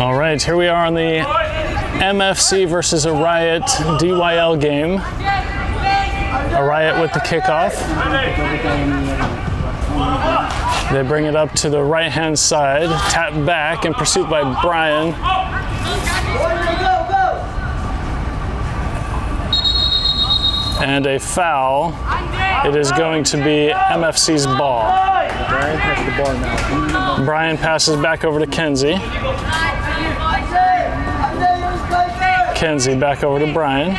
All right, here we are on the MFC versus Arayat DYL game. Arayat with the kickoff. They bring it up to the right-hand side, tap back in pursuit by Brian. And a foul. It is going to be MFC's ball. Brian has the ball now. Brian passes back over to Kenzie. Kenzie back over to Brian.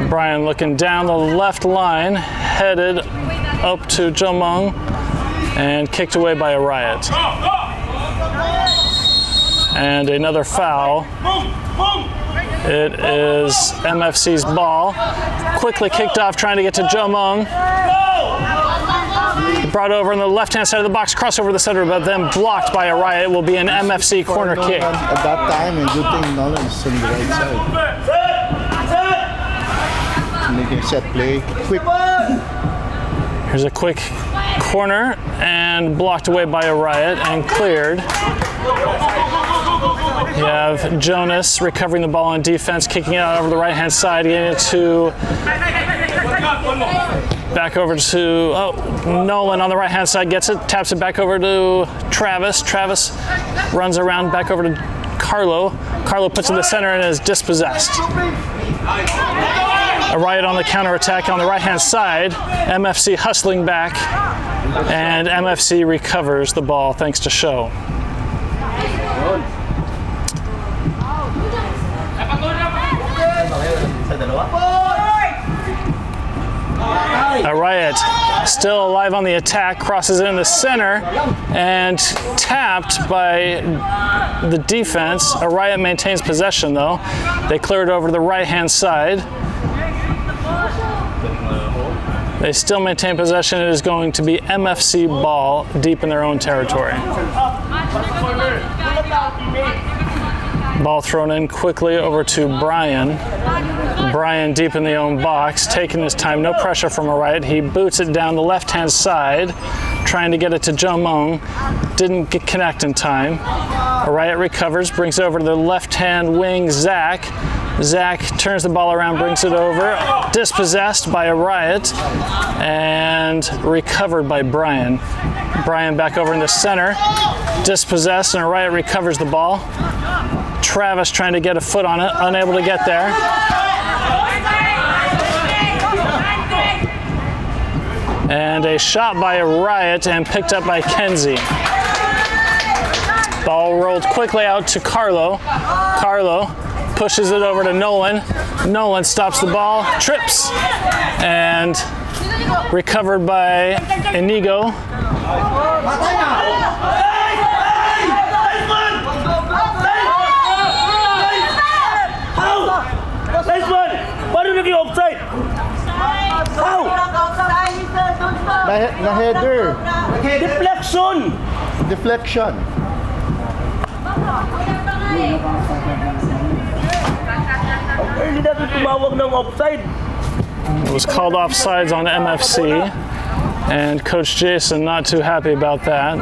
Brian looking down the left line, headed up to Jomung, and kicked away by Arayat. And another foul. It is MFC's ball. Quickly kicked off, trying to get to Jomung. Brought over on the left-hand side of the box, cross over the center, but then blocked by Arayat. It will be an MFC corner kick. At that time, and you think Nolan is on the right side. Making a set play. Quick. Here's a quick corner and blocked away by Arayat and cleared. You have Jonas recovering the ball on defense, kicking it out over the right-hand side, getting it to back over to Nolan on the right-hand side, gets it, taps it back over to Travis. Travis runs around back over to Carlo. Carlo puts it in the center and is dispossessed. Arayat on the counterattack on the right-hand side. MFC hustling back, and MFC recovers the ball thanks to Show. Arayat still alive on the attack, crosses it in the center, and tapped by the defense. Arayat maintains possession though. They clear it over to the right-hand side. They still maintain possession. It is going to be MFC ball deep in their own territory. Ball thrown in quickly over to Brian. Brian deep in the own box, taking his time, no pressure from Arayat. He boots it down the left-hand side, trying to get it to Jomung. Didn't connect in time. Arayat recovers, brings it over to the left-hand wing, Zach. Zach turns the ball around, brings it over. Dispossessed by Arayat and recovered by Brian. Brian back over in the center. Dispossessed, and Arayat recovers the ball. Travis trying to get a foot on it, unable to get there. And a shot by Arayat and picked up by Kenzie. Ball rolled quickly out to Carlo. Carlo pushes it over to Nolan. Nolan stops the ball, trips, and recovered by Inigo. Nice one! Paano naging offside? How? Na header. Deflection! Deflection. Hindi natin tumawag ng offside. It was called offsides on MFC, and Coach Jason not too happy about that.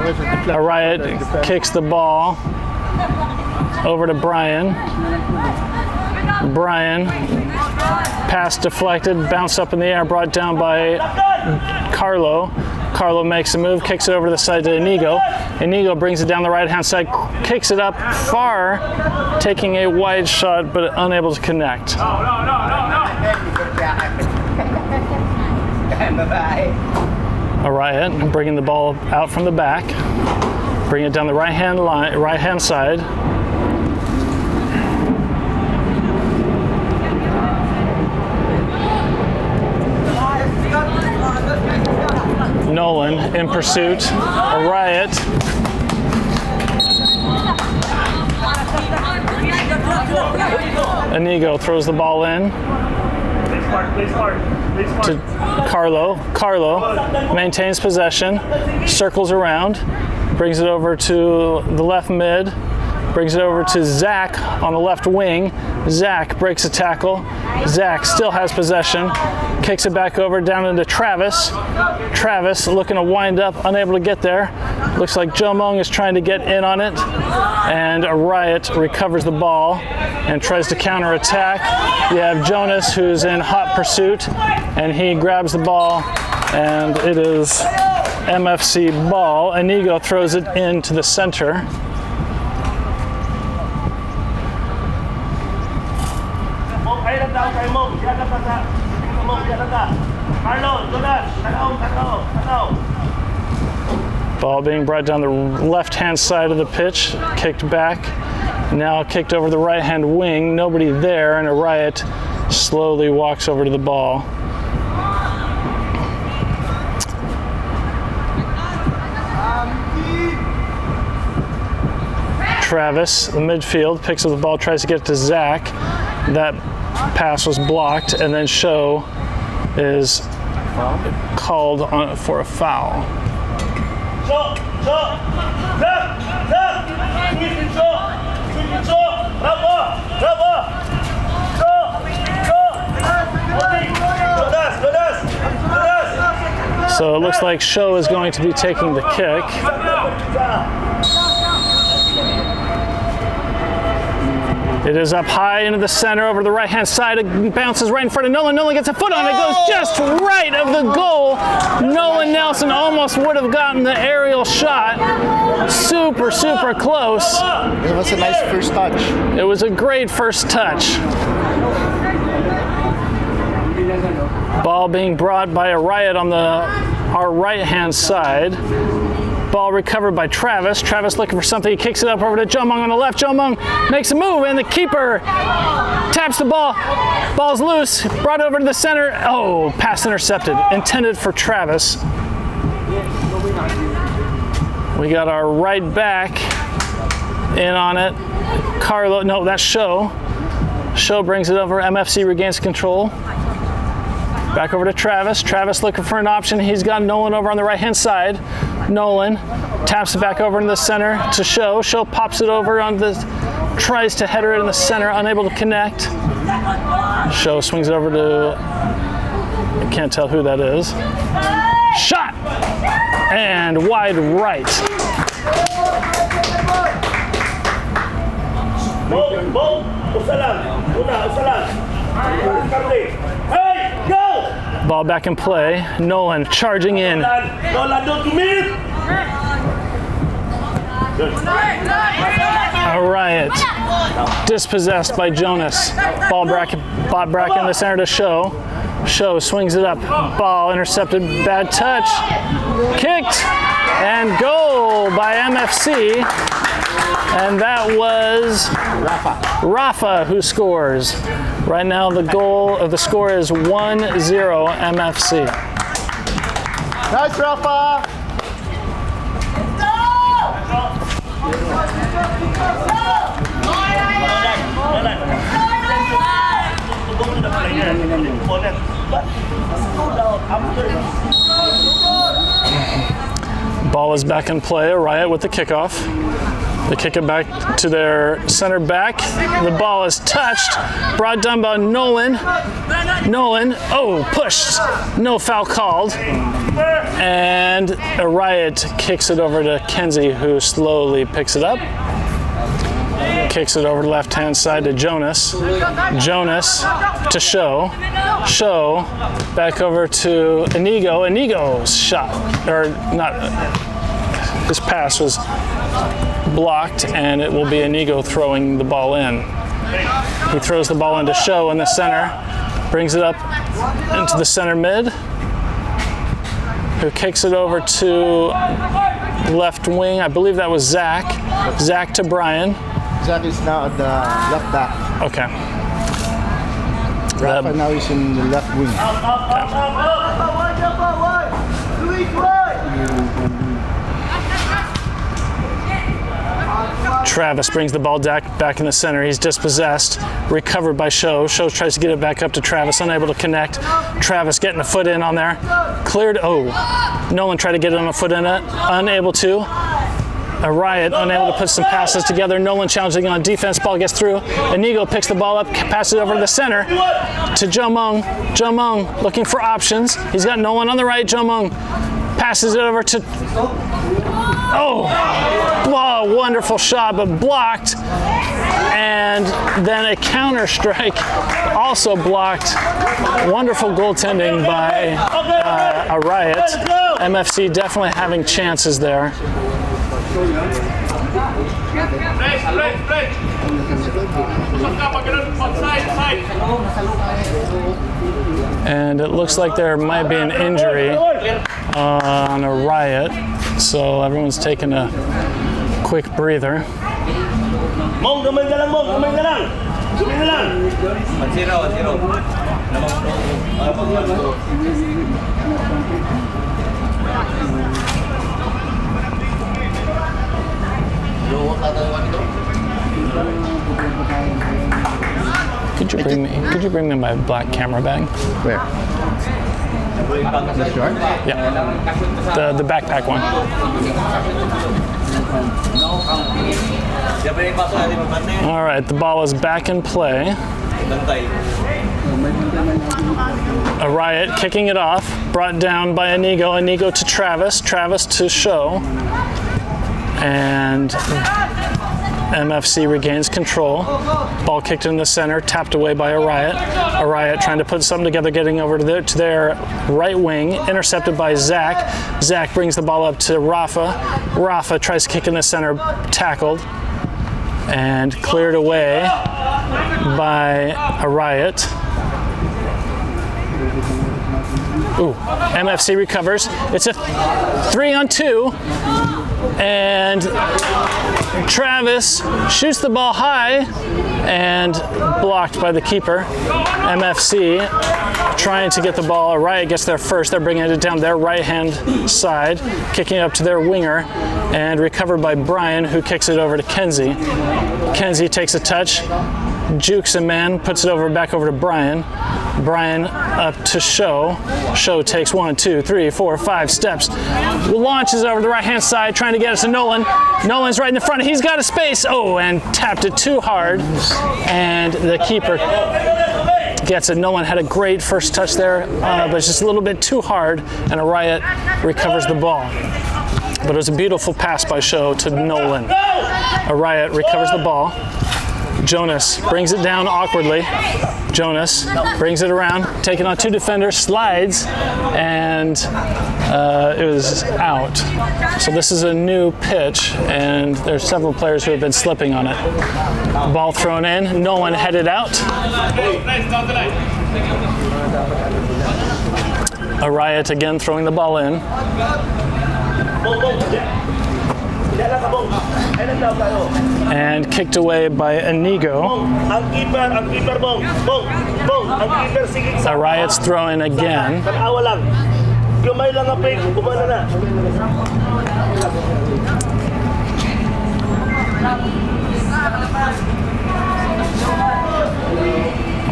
Arayat kicks the ball over to Brian. Brian, pass deflected, bounced up in the air, brought down by Carlo. Carlo makes a move, kicks it over to the side to Inigo. Inigo brings it down the right-hand side, kicks it up far, taking a wide shot, but unable to connect. Arayat bringing the ball out from the back, bring it down the right-hand side. Nolan in pursuit. Arayat. Inigo throws the ball in to Carlo. Carlo maintains possession, circles around, brings it over to the left mid, brings it over to Zach on the left wing. Zach breaks a tackle. Zach still has possession, kicks it back over down into Travis. Travis looking to wind up, unable to get there. Looks like Joe Mung is trying to get in on it, and Arayat recovers the ball and tries to counterattack. You have Jonas, who's in hot pursuit, and he grabs the ball, and it is MFC ball. Inigo throws it into the center. Ball being brought down the left-hand side of the pitch, kicked back, now kicked over the right-hand wing, nobody there, and Arayat slowly walks over to the ball. Travis, the midfield, picks up the ball, tries to get it to Zach. That pass was blocked, and then Show is called on for a foul. So it looks like Show is going to be taking the kick. It is up high into the center over the right-hand side. It bounces right in front of Nolan. Nolan gets a foot on it. It goes just right of the goal. Nolan Nelson almost would have gotten the aerial shot. Super, super close. It was a nice first touch. It was a great first touch. Ball being brought by Arayat on our right-hand side. Ball recovered by Travis. Travis looking for something. He kicks it up over to Joe Mung on the left. Joe Mung makes a move, and the keeper taps the ball. Ball's loose. Brought over to the center. Oh, pass intercepted. Intended for Travis. We got our right back in on it. Carlo, no, that's Show. Show brings it over. MFC regains control. Back over to Travis. Travis looking for an option. He's got Nolan over on the right-hand side. Nolan taps it back over in the center to Show. Show pops it over on the, tries to header it in the center, unable to connect. Show swings it over to, I can't tell who that is. Shot! And wide right. Ball back in play. Nolan charging in. Arayat dispossessed by Jonas. Ball back in the center to Show. Show swings it up. Ball intercepted. Bad touch. Kicked. And goal by MFC. And that was Rafa who scores. Right now the score is 1-0 MFC. Nice, Rafa! Ball is back in play. Arayat with the kickoff. They kick it back to their center back. The ball is touched. Brought down by Nolan. Nolan, oh, pushed. No foul called. And Arayat kicks it over to Kenzie, who slowly picks it up. Kicks it over to the left-hand side to Jonas. Jonas to Show. Show back over to Inigo. Inigo's shot, or not, his pass was blocked, and it will be Inigo throwing the ball in. He throws the ball into Show in the center, brings it up into the center mid, who kicks it over to left wing. I believe that was Zach. Zach to Brian. Zach is now at the left back. Okay. Rafa now is in the left wing. Travis brings the ball back in the center. He's dispossessed. Recovered by Show. Show tries to get it back up to Travis. Unable to connect. Travis getting a foot in on there. Cleared. Oh. Nolan tried to get it on a foot in it. Unable to. Arayat unable to put some passes together. Nolan challenging on defense. Ball gets through. Inigo picks the ball up, passes it over to the center to Jomung. Jomung looking for options. He's got Nolan on the right. Jomung passes it over to. Oh, wonderful shot, but blocked. And then a counter strike, also blocked. Wonderful goaltending by Arayat. MFC definitely having chances there. And it looks like there might be an injury on Arayat, so everyone's taking a quick breather. Mong, gamay ka lang, Mong. Gamay ka lang. Gamay na lang. 1-0. Could you bring me my black camera bag? Where? This one? Yeah. The backpack one. All right, the ball is back in play. Arayat kicking it off, brought down by Inigo. Inigo to Travis. Travis to Show. And MFC regains control. Ball kicked in the center, tapped away by Arayat. Arayat trying to put something together, getting over to their right wing, intercepted by Zach. Zach brings the ball up to Rafa. Rafa tries to kick in the center, tackled, and cleared away by Arayat. Ooh, MFC recovers. It's a 3-on-2. And Travis shoots the ball high and blocked by the keeper. MFC trying to get the ball. Arayat gets there first. They're bringing it down their right-hand side, kicking it up to their winger, and recovered by Brian, who kicks it over to Kenzie. Kenzie takes a touch, jukes a man, puts it back over to Brian. Brian up to Show. Show takes 1, 2, 3, 4, 5 steps. Launches over the right-hand side, trying to get us to Nolan. Nolan's right in the front. He's got a space. Oh, and tapped it too hard. And the keeper gets it. Nolan had a great first touch there, but it's just a little bit too hard, and Arayat recovers the ball. But it was a beautiful pass by Show to Nolan. Arayat recovers the ball. Jonas brings it down awkwardly. Jonas brings it around, taking on 2 defenders, slides, and it was out. So this is a new pitch, and there's several players who have been slipping on it. Ball thrown in, Nolan headed out. Arayat again throwing the ball in. And kicked away by Inigo. Arayat's throwing again.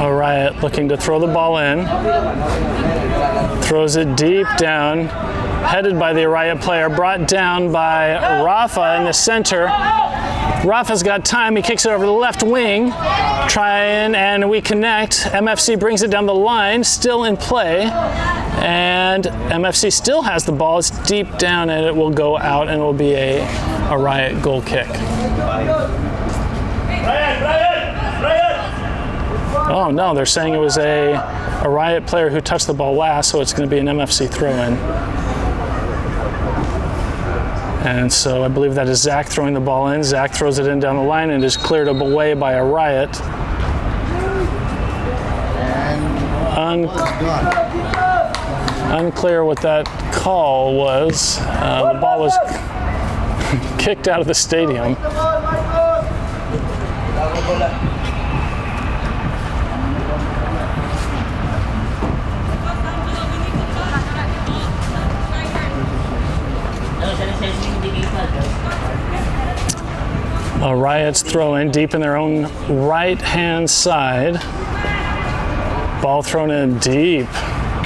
Arayat looking to throw the ball in. Throws it deep down. Headed by the Arayat player, brought down by Rafa in the center. Rafa's got time, he kicks it over the left wing, trying, and we connect. MFC brings it down the line, still in play, and MFC still has the ball. It's deep down, and it will go out, and it will be a Arayat goal kick. Oh no, they're saying it was a Arayat player who touched the ball last, so it's going to be an MFC throw-in. And so I believe that is Zach throwing the ball in. Zach throws it in down the line and is cleared away by Arayat. Unclear what that call was. The ball was kicked out of the stadium. Arayat's throw in deep in their own right-hand side. Ball thrown in deep.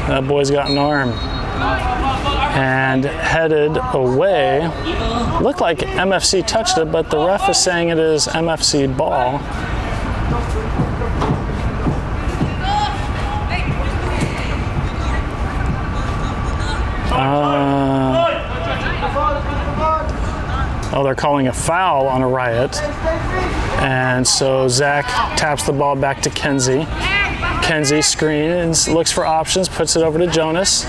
That boy's got an arm. and headed away. Looked like MFC touched it, but the ref is saying it is MFC ball. Oh, they're calling a foul on Arayat. And so Zach taps the ball back to Kenzie. Kenzie screens, looks for options, puts it over to Jonas.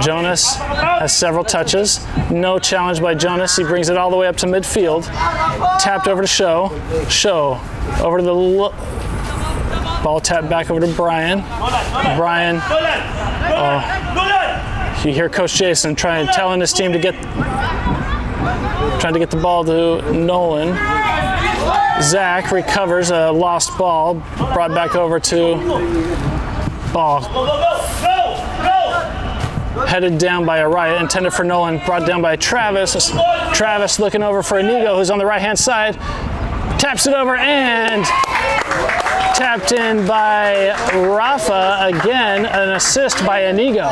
Jonas has several touches. No challenge by Jonas. He brings it all the way up to midfield. Tapped over to Show. Show over to the ball tapped back over to Brian. Brian. You hear Coach Jason telling his team to trying to get the ball to Nolan. Zach recovers a lost ball, brought back over to ball. Headed down by Arayat, intended for Nolan, brought down by Travis. Travis looking over for Inigo, who's on the right-hand side. Taps it over and tapped in by Rafa. Again, an assist by Inigo.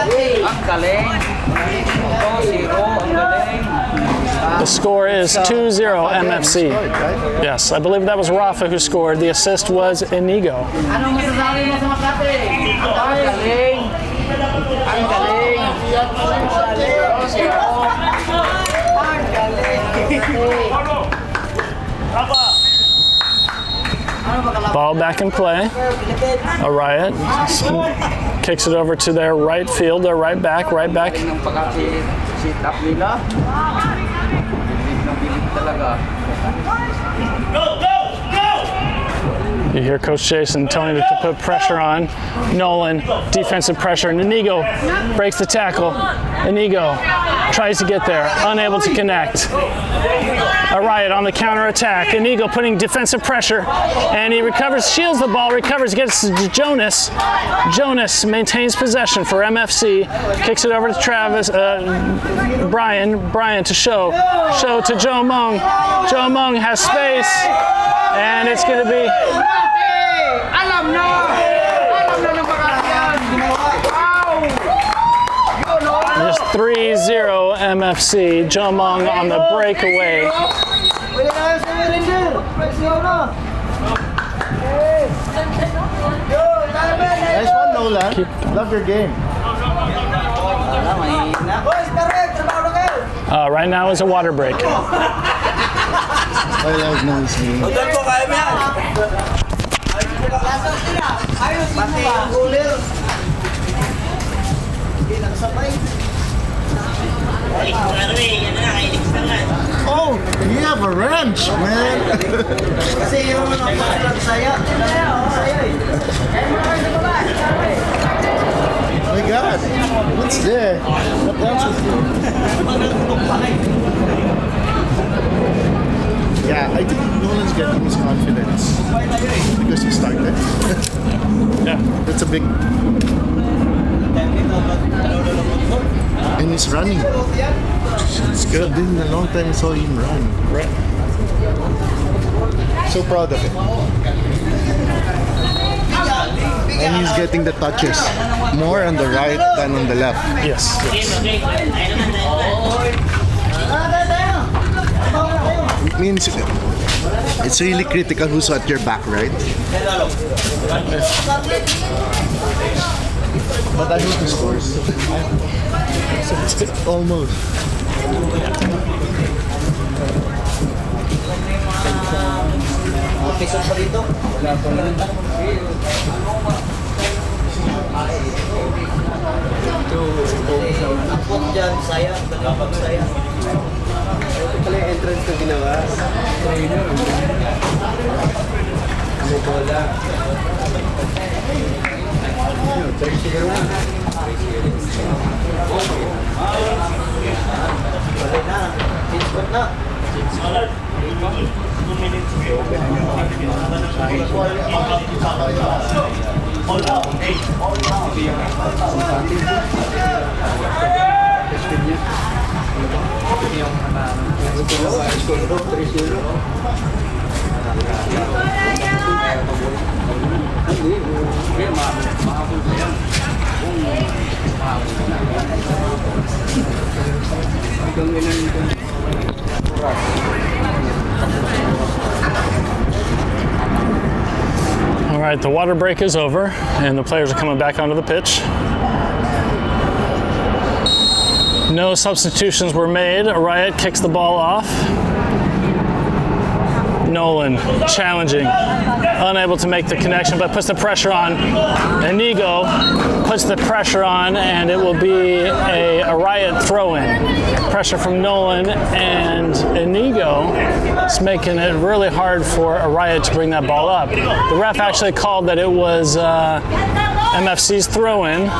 The score is 2-0 MFC. Yes, I believe that was Rafa who scored. The assist was Inigo. Ball back in play. Arayat kicks it over to their right field, their right back. You hear Coach Jason telling them to put pressure on Nolan, defensive pressure, and Inigo breaks the tackle. Inigo tries to get there, unable to connect. Arayat on the counter attack. Inigo putting defensive pressure, and he recovers, shields the ball, gets to Jonas. Jonas maintains possession for MFC, kicks it over to Travis, Brian to Show to Joe Mung. Joe Mung has space, and it's going to be just 3-0 MFC. Joe Mung on the breakaway. Nice one, Nolan. Love your game. Right now is a water break. I love nice game. Oh, you have a wrench, man. My God, what's there? What else is there? Yeah, I think Nolan's getting his confidence because he started. Yeah, that's a big. And he's running. It's good. It's been a long time I saw him run. right. So proud of him. And he's getting the touches more on the right than on the left. Yes. It means it's really critical who's at your back, right? But I hope he scores. Almost. Entrance na ginawa. All right, the water break is over and the players are coming back onto the pitch. No substitutions were made. Arayat kicks the ball off. Nolan challenging, unable to make the connection, but puts the pressure on. Inigo puts the pressure on, and it will be a Arayat throw-in. Pressure from Nolan and Inigo. It's making it really hard for Arayat to bring that ball up. The ref actually called that it was MFC's throw-in.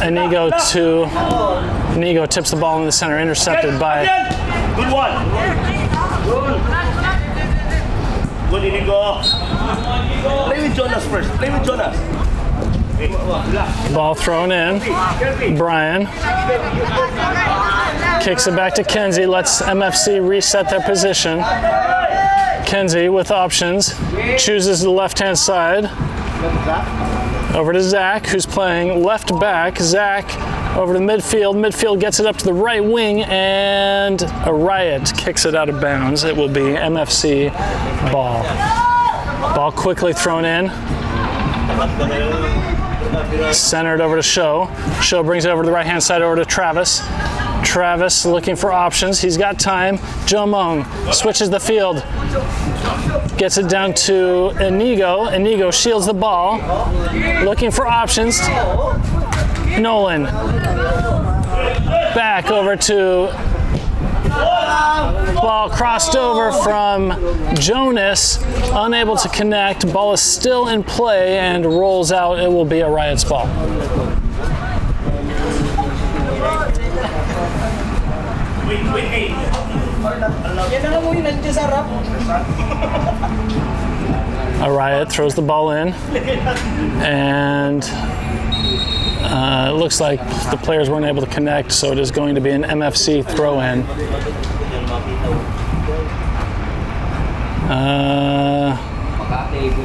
Inigo tips the ball in the center, intercepted by. Good one. Good Inigo. Play with Jonas first. Play with Jonas. Ball thrown in. Brian kicks it back to Kenzie. Lets MFC reset their position. Kenzie with options. Chooses the left-hand side. Over to Zach, who's playing left back. Zach over to midfield. Midfield gets it up to the right wing, and Arayat kicks it out of bounds. It will be MFC ball. Ball quickly thrown in. Centered over to Show. Show brings it over to the right-hand side over to Travis. Travis looking for options. He's got time. Jomong switches the field. Gets it down to Inigo. Inigo shields the ball. Looking for options. Nolan. Back over to. Ball crossed over from Jonas. Unable to connect. Ball is still in play and rolls out. It will be Arayat's ball. Arayat throws the ball in, and it looks like the players weren't able to connect, so it is going to be an MFC throw-in.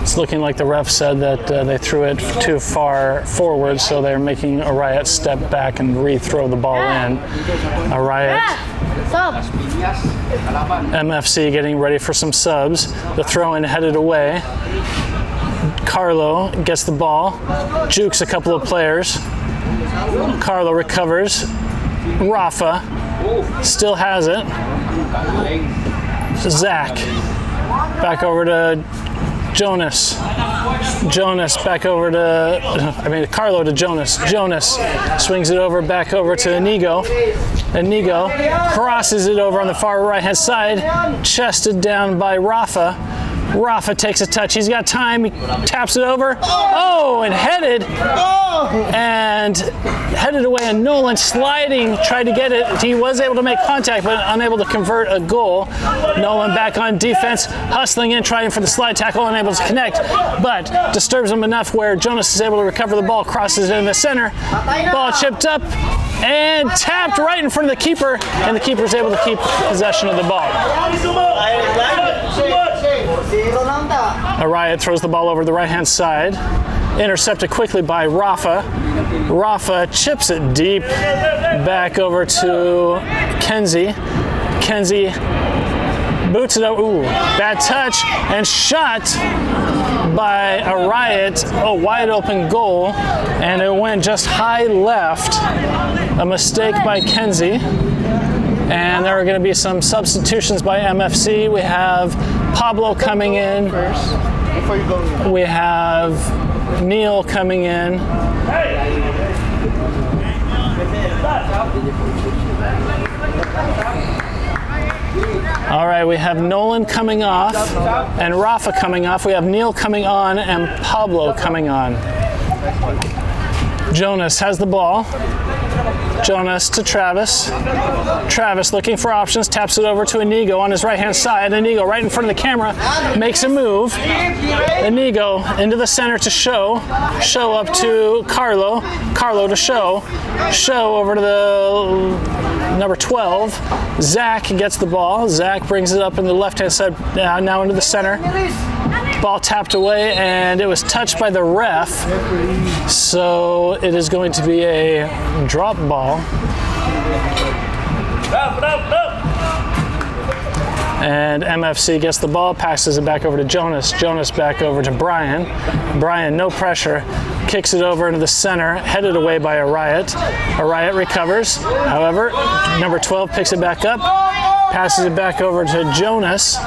It's looking like the ref said that they threw it too far forward, so they're making Arayat step back and re-throw the ball in. Arayat. MFC getting ready for some subs. The throw-in headed away. Carlo gets the ball, jukes a couple of players. Carlo recovers. Rafa still has it. Zach back over to Jonas. Jonas back over to, Carlo to Jonas. Jonas swings it over, back over to Inigo. Inigo crosses it over on the far right-hand side, chested down by Rafa. Rafa takes a touch. He's got time. He taps it over. Oh, and headed away. And Nolan sliding, tried to get it. He was able to make contact, but unable to convert a goal. Nolan back on defense, hustling in, trying for the slide tackle, unable to connect, but disturbs him enough where Jonas is able to recover the ball, crosses it in the center. Ball chipped up and tapped right in front of the keeper, and the keeper is able to keep possession of the ball. Arayat throws the ball over the right-hand side. Intercepted quickly by Rafa. Rafa chips it deep back over to Kenzie. Kenzie boots it out. Ooh, bad touch and shot by Arayat. A wide open goal, and it went just high left. A mistake by Kenzie. And there are going to be some substitutions by MFC. We have Pablo coming in. We have Neil coming in. All right, we have Nolan coming off and Rafa coming off. We have Neil coming on and Pablo coming on. Jonas has the ball. Jonas to Travis. Travis looking for options, taps it over to Inigo on his right-hand side. Inigo right in front of the camera, makes a move. Inigo into the center to Show. Show up to Carlo. Carlo to Show. Show over to the number 12. Zach gets the ball. Zach brings it up in the left-hand side, now into the center. ball tapped away, and it was touched by the ref, so it is going to be a drop ball. And MFC gets the ball, passes it back over to Jonas. Jonas back over to Brian. Brian, no pressure, kicks it over into the center, headed away by Arayat. Arayat recovers. However, number 12 picks it back up, passes it back over to Jonas.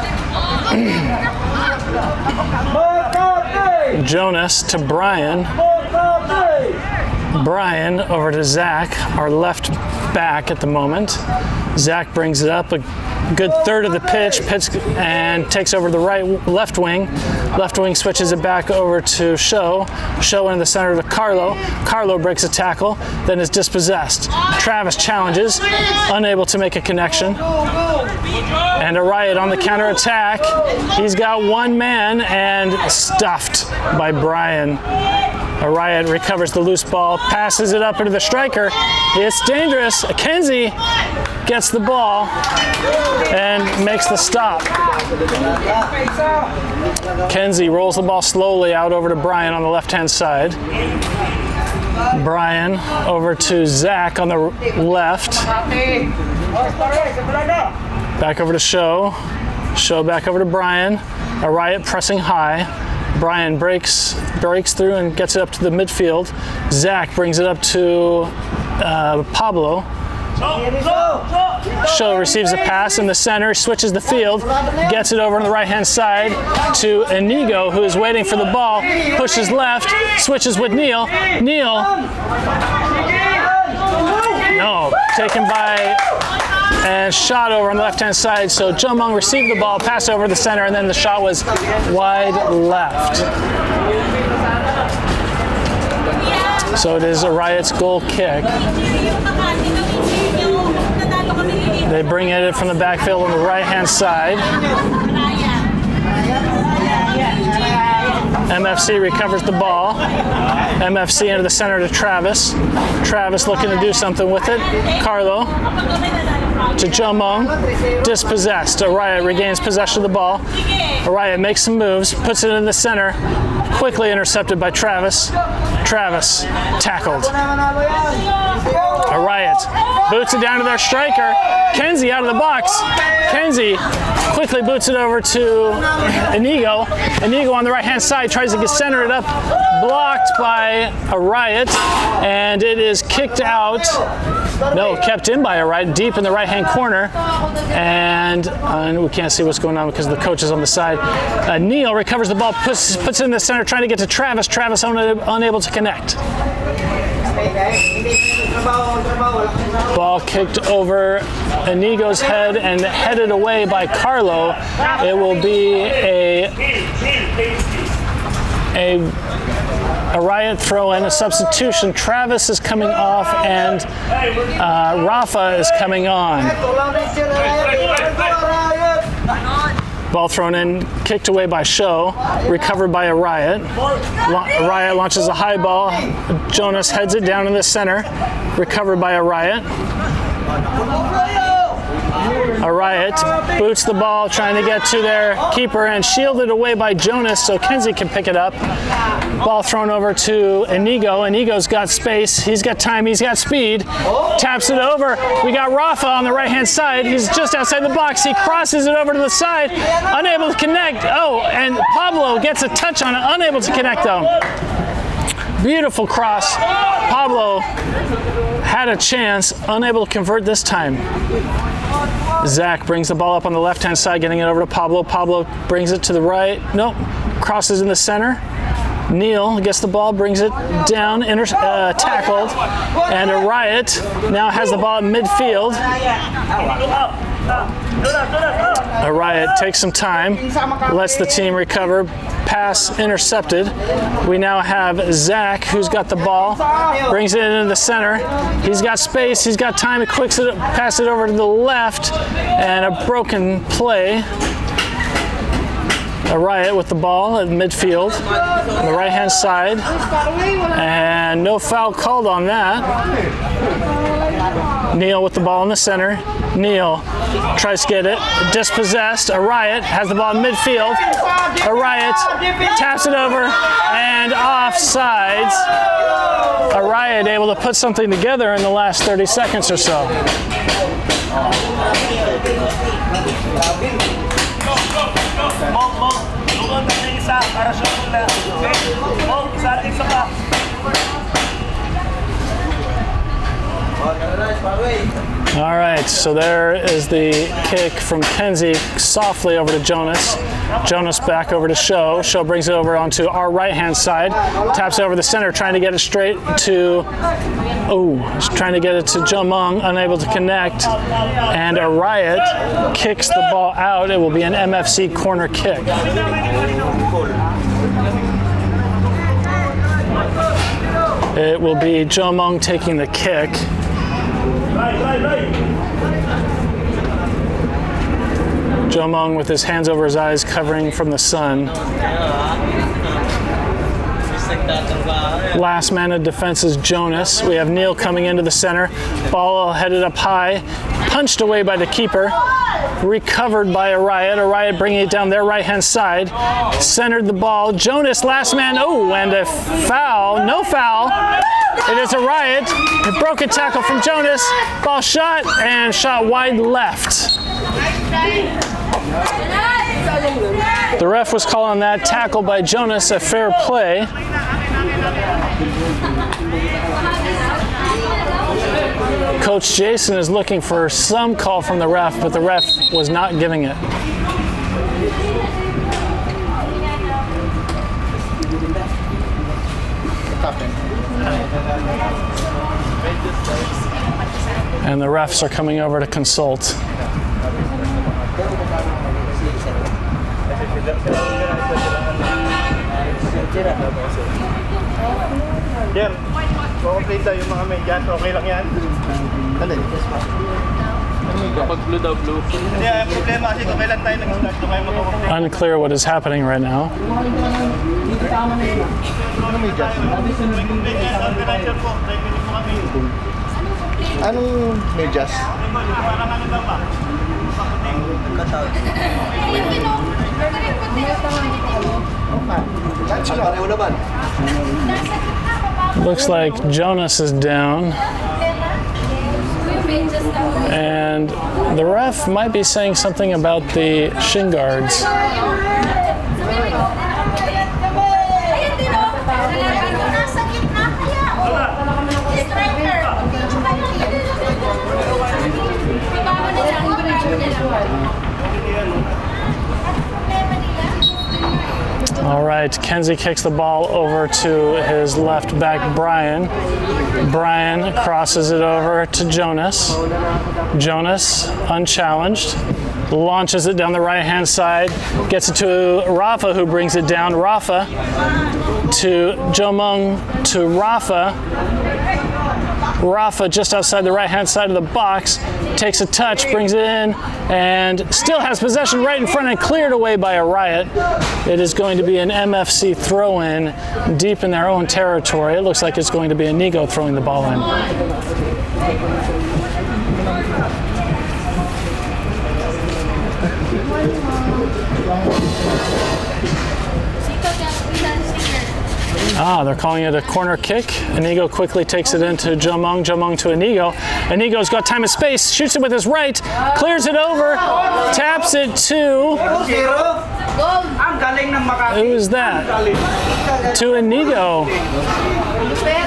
Jonas to Brian. Brian over to Zach, our left back at the moment. Zach brings it up a good third of the pitch and takes over the left wing. Left wing switches it back over to Show. Show in the center to Carlo. Carlo breaks a tackle, then is dispossessed. Travis challenges, unable to make a connection. And Arayat on the counterattack. He's got one man and stuffed by Brian. Arayat recovers the loose ball, passes it up into the striker. It's dangerous. Kenzie gets the ball and makes the stop. Kenzie rolls the ball slowly out over to Brian on the left-hand side. Brian over to Zach on the left. Back over to Show. Show back over to Brian. Arayat pressing high. Brian breaks through and gets it up to the midfield. Zach brings it up to Pablo. Show receives a pass in the center, switches the field, gets it over on the right-hand side to Inigo, who is waiting for the ball, pushes left, switches with Neil. Neil, no, taken by and shot over on the left-hand side. So Jomong received the ball, passed over the center, and then the shot was wide left. So it is Arayat's goal kick. They bring it in from the backfield on the right-hand side. MFC recovers the ball. MFC into the center to Travis. Travis looking to do something with it. Carlo to Jomong. Dispossessed. Arayat regains possession of the ball. Arayat makes some moves, puts it in the center. Quickly intercepted by Travis. Travis tackled. Arayat boots it down to their striker. Kenzie out of the box. Kenzie quickly boots it over to Inigo. Inigo on the right-hand side tries to center it up. Blocked by Arayat, and it is kicked out. No, kept in by Arayat, deep in the right-hand corner. And we can't see what's going on because the coach is on the side. Neil recovers the ball, puts it in the center, trying to get to Travis. Travis unable to connect. Ball kicked over Inigo's head and headed away by Carlo. It will be a Arayat throw in, a substitution. Travis is coming off and Rafa is coming on. Ball thrown in, kicked away by Show, recovered by Arayat. Arayat launches a high ball. Jonas heads it down in the center, recovered by Arayat. Arayat boots the ball, trying to get to their keeper and shielded away by Jonas so Kenzie can pick it up. Ball thrown over to Inigo. Inigo's got space, he's got time, he's got speed. Taps it over. We got Rafa on the right-hand side. He's just outside the box. He crosses it over to the side, unable to connect. Oh, and Pablo gets a touch on it, unable to connect though. Beautiful cross. Pablo had a chance, unable to convert this time. Zach brings the ball up on the left-hand side, getting it over to Pablo. Pablo brings it to the right. Nope. Crosses in the center. Neil gets the ball, brings it down, tackled. And Arayat now has the ball at midfield. Arayat takes some time, lets the team recover. Pass intercepted. We now have Zach, who's got the ball, brings it into the center. He's got space, he's got time, he passes it over to the left, and a broken play. Arayat with the ball at midfield, on the right-hand side, and no foul called on that. Neil with the ball in the center. Neil tries to get it, dispossessed. Arayat has the ball in midfield. Arayat taps it over and offsides. Arayat able to put something together in the last 30 seconds or so. All right, so there is the kick from Kenzie softly over to Jonas. Jonas back over to Show. Show brings it over onto our right-hand side. Taps over the center, trying to get it straight to, trying to get it to Jomung, unable to connect. And Arayat kicks the ball out. It will be an MFC corner kick. It will be Jomung taking the kick. Jomung with his hands over his eyes, covering from the sun. Last man of defense is Jonas. We have Neil coming into the center. Ball headed up high, punched away by the keeper. Recovered by Arayat. Arayat bringing it down their right-hand side. Centered the ball. Jonas, last man. And a foul. No foul. It is Arayat. It broke a tackle from Jonas. Ball shot and shot wide left. The ref was calling that tackle by Jonas a fair play. Coach Jason is looking for some call from the ref, but the ref was not giving it. And the refs are coming over to consult. Jer, complete daw yung mga medyas. Okay lang yan? Alin? Pag blue daw, blue. Hindi, ang problema kasi kung kailan tayo nag-start, kung kayo mag-complete. Unclear what is happening right now. Ano may jazz? May complete yan. Organizer po. 10 minutes po kami. Anong may jazz? Parang ano daw pa? Looks like Jonas is down. And the ref might be saying something about the shin guards. All right, Kenzie kicks the ball over to his left back, Brian. Brian crosses it over to Jonas. Jonas, unchallenged, launches it down the right-hand side, gets it to Rafa, who brings it down. Rafa to Jomung to Rafa. Rafa just outside the right-hand side of the box, takes a touch, brings it in, and still has possession right in front and cleared away by Arayat. It is going to be an MFC throw-in deep in their own territory. It looks like it's going to be Inigo throwing the ball in. They're calling it a corner kick. Inigo quickly takes it into Jomung. Jomung to Inigo. Inigo's got time and space. Shoots it with his right. Clears it over. Taps it to... Who's that? To Inigo.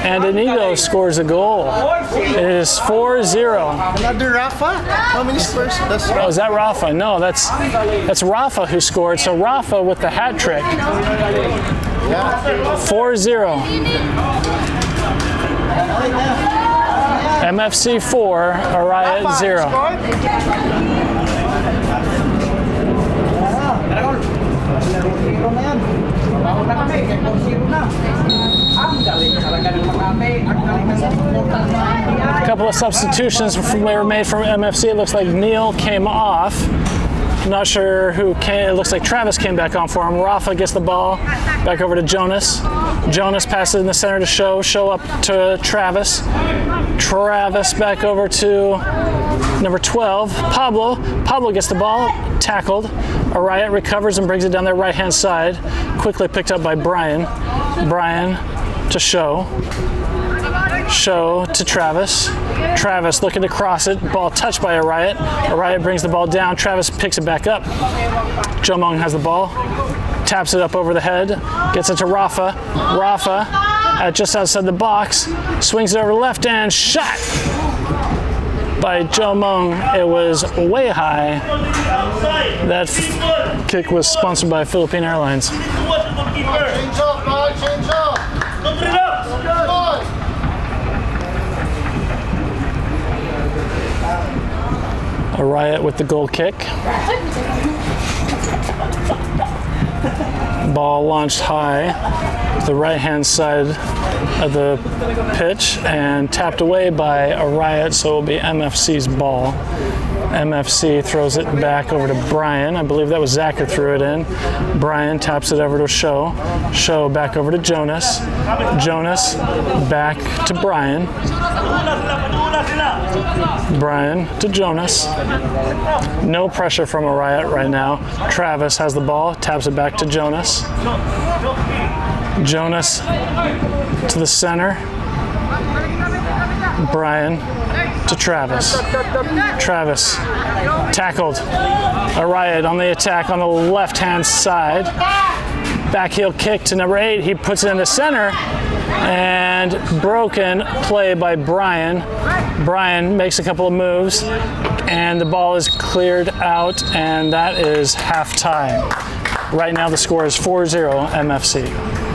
And Inigo scores a goal. It is 4-0. Another Rafa? How many scores? That's Oh, is that Rafa? No, that's Rafa who scored. So Rafa with the hat trick. 4-0. MFC 4, Arayat 0. A couple of substitutions were made from MFC. It looks like Neil came off. Not sure who came. It looks like Travis came back on for him. Rafa gets the ball back over to Jonas. Jonas passes in the center to Show. Show up to Travis. Travis back over to number 12, Pablo. Pablo gets the ball, tackled. Arayat recovers and brings it down their right-hand side. Quickly picked up by Brian. Brian to Show. Show to Travis. Travis looking to cross it. Ball touched by Arayat. Arayat brings the ball down. Travis picks it back up. Jomong has the ball. Taps it up over the head. Gets it to Rafa. Rafa just outside the box. Swings it over the left and shot by Jomong. It was way high. That kick was sponsored by Philippine Airlines. Change up, man. Change up. Arayat with the goal kick. Ball launched high to the right-hand side of the pitch and tapped away by Arayat, so it will be MFC's ball. MFC throws it back over to Brian. I believe that was Zach who threw it in. Brian taps it over to Show. Show back over to Jonas. Jonas back to Brian. Brian to Jonas. No pressure from Arayat right now. Travis has the ball, taps it back to Jonas. Jonas to the center. Brian to Travis. Travis tackled. Arayat on the attack on the left-hand side. Back heel kick to number 8. He puts it in the center. And broken play by Brian. Brian makes a couple of moves. And the ball is cleared out. And that is halftime. Right now the score is 4-0 MFC.